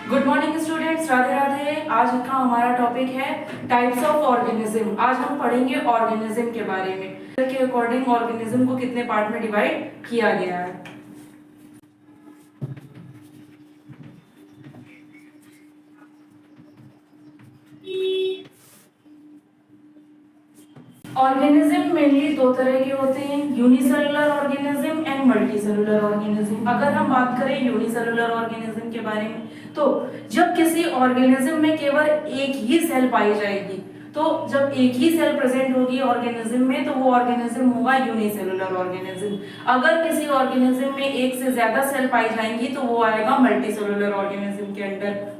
Good morning students, Radhe Radhe. आज का हमारा टॉपिक है टाइप्स ऑफ ऑर्गेनिज्म। आज हम पढ़ेंगे ऑर्गेनिज्म के बारे में के अकॉर्डिंग ऑर्गेनिज्म को कितने पार्ट में डिवाइड किया गया है। ऑर्गेनिज्म मेनली दो तरह के होते हैं, unicellular organism and multicellular organism. अगर हम बात करें यूनिसेलुलर ऑर्गेनिज्म के बारे में, तो जब किसी ऑर्गेनिज्म में केवल एक ही सेल पाई जाएगी, तो जब एक ही सेल प्रेजेंट होगी ऑर्गेनिज्म में, तो वो ऑर्गेनिज्म होगा यूनिसेलुलर ऑर्गेनिज्म। अगर किसी ऑर्गेनिज्म में एक से ज्यादा सेल पाई जाएंगी तो वो आएगा मल्टीसेलुलर ऑर्गेनिज्म के under.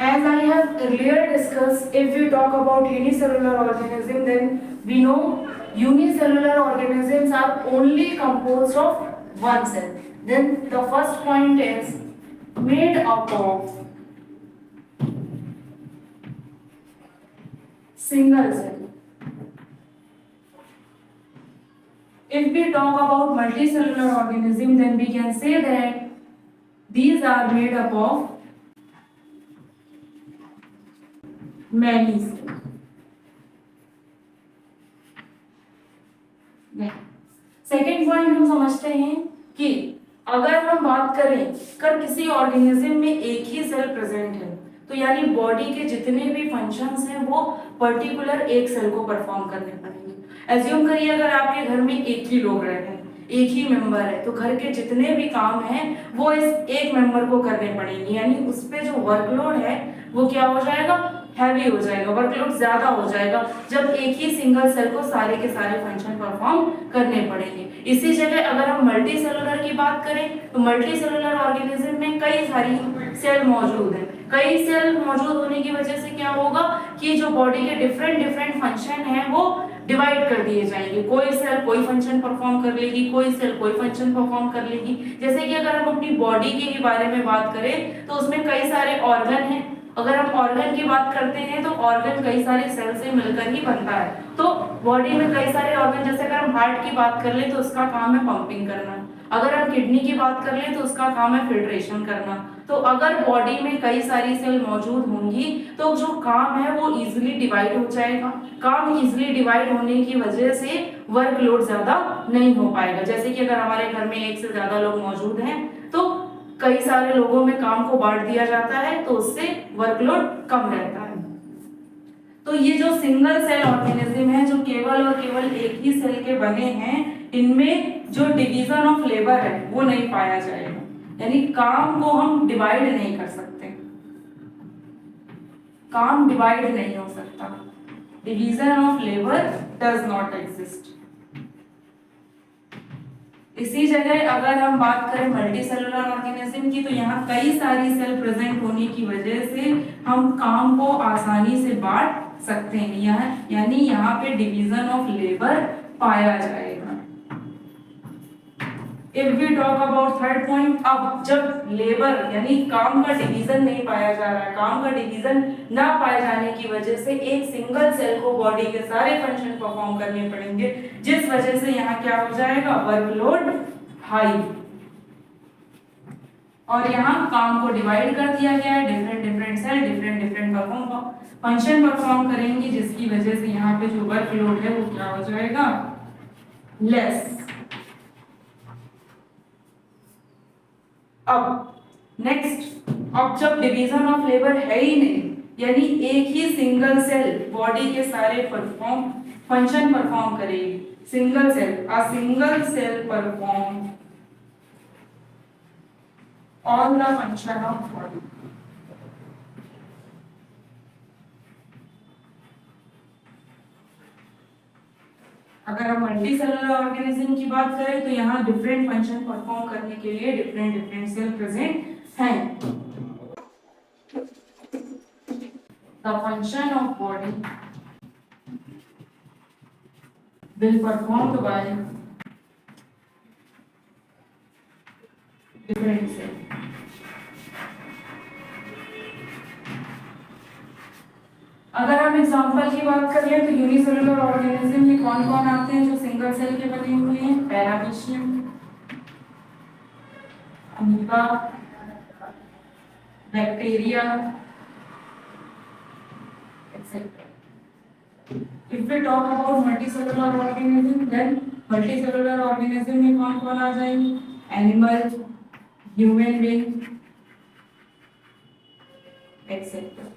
As I have earlier discussed, if we talk about unicellular organism, then we know unicellular organisms are only composed of one cell. Then the first point is made up of single cell. If we talk about multicellular organism, then we can say that these are made up of many cells. Second point हम समझते हैं कि अगर हम बात करें कर किसी ऑर्गेनिज्म में एक ही सेल प्रेजेंट है, तो यानी बॉडी के जितने भी फंक्शंस हैं वो पर्टिकुलर एक सेल को परफॉर्म करने पड़ेंगे। एज्यूम करिए अगर आपके घर में एक ही लोग रहते हैं, एक ही मेंबर है, तो घर के जितने भी काम हैं वो इस एक मेंबर को करने पड़ेंगे, यानी उस पे जो वर्कलोड है वो क्या हो जाएगा, हैवी हो जाएगा, वर्कलोड ज्यादा हो जाएगा जब एक ही सिंगल सेल को सारे के सारे फंक्शन परफॉर्म करने पड़ेंगे। इसी जगह अगर हम मल्टी सेलुलर की बात करें तो मल्टी सेलुलर ऑर्गेनिज्म में कई सारी सेल मौजूद है। कई सेल मौजूद होने की वजह से क्या होगा कि जो बॉडी के डिफरेंट डिफरेंट फंक्शन है वो डिवाइड कर दिए जाएंगे। कोई सेल कोई फंक्शन परफॉर्म कर लेगी, कोई सेल कोई फंक्शन परफॉर्म कर लेगी। जैसे कि अगर हम अपनी बॉडी के ही बारे में बात करें तो उसमें कई सारे ऑर्गन हैं। अगर हम ऑर्गन की बात करते हैं तो ऑर्गन कई सारे सेल से मिलकर ही बनता है। तो बॉडी में कई सारे ऑर्गन, जैसे अगर हम हार्ट की बात कर ले तो उसका काम है पंपिंग करना, अगर हम किडनी की बात कर ले तो उसका काम है फिल्ट्रेशन करना। तो अगर बॉडी में कई सारी सेल मौजूद होंगी तो जो काम है वो इजीली डिवाइड हो जाएगा। काम इजीली डिवाइड होने की वजह से वर्कलोड ज्यादा नहीं हो पाएगा। जैसे कि अगर हमारे घर में एक से ज्यादा लोग मौजूद हैं तो कई सारे लोगों में काम को बांट दिया जाता है, तो उससे वर्कलोड कम रहता है। तो ये जो सिंगल सेल ऑर्गेनिज्म है जो केवल और केवल एक ही सेल के बने हैं, इनमें जो डिवीजन ऑफ लेबर है वो नहीं पाया जाएगा, यानी काम को हम डिवाइड नहीं कर सकते, काम डिवाइड नहीं हो सकता। Division of labour does not exist. इसी जगह अगर हम बात करें मल्टी सेलुलर ऑर्गेनिज्म की, तो यहाँ कई सारी सेल प्रेजेंट होने की वजह से हम काम को आसानी से बांट सकते हैं, यानी यहाँ पे डिवीजन ऑफ लेबर पाया जाएगा। If we talk about third point, अब जब लेबर यानी काम का डिवीजन नहीं पाया जा रहा है, काम का डिवीजन ना पाए जाने की वजह से एक सिंगल सेल को बॉडी के सारे फंक्शन परफॉर्म करने पड़ेंगे, जिस वजह से यहाँ क्या हो जाएगा, वर्कलोड हाई। और यहाँ काम को डिवाइड कर दिया गया है, different different cell different different function perform करेंगे, जिसकी वजह से यहाँ पे जो वर्कलोड है वो क्या हो जाएगा, लेस। अब नेक्स्ट, अब जब डिवीजन ऑफ लेबर है ही नहीं, यानी एक ही सिंगल सेल बॉडी के सारे फंक्शन परफॉर्म करेगी, single cell, a single cell perform all the function of body. अगर हम मल्टी सेलुलर ऑर्गेनिज्म की बात करें तो यहाँ डिफरेंट फंक्शन परफॉर्म करने के लिए डिफरेंट डिफरेंट सेल प्रेजेंट हैं। The function of body will performed by different cells. अगर हम एग्जांपल की बात करें तो यूनिसेलुलर ऑर्गेनिज्म में कौन कौन आते हैं जो सिंगल सेल के बने हुए हैं? Paramecium, amoeba, bacteria, etcetera. If we talk about multicellular organism, then multicellular organism में कौन कौन आ जाएंगे? Animal, human being, etcetera.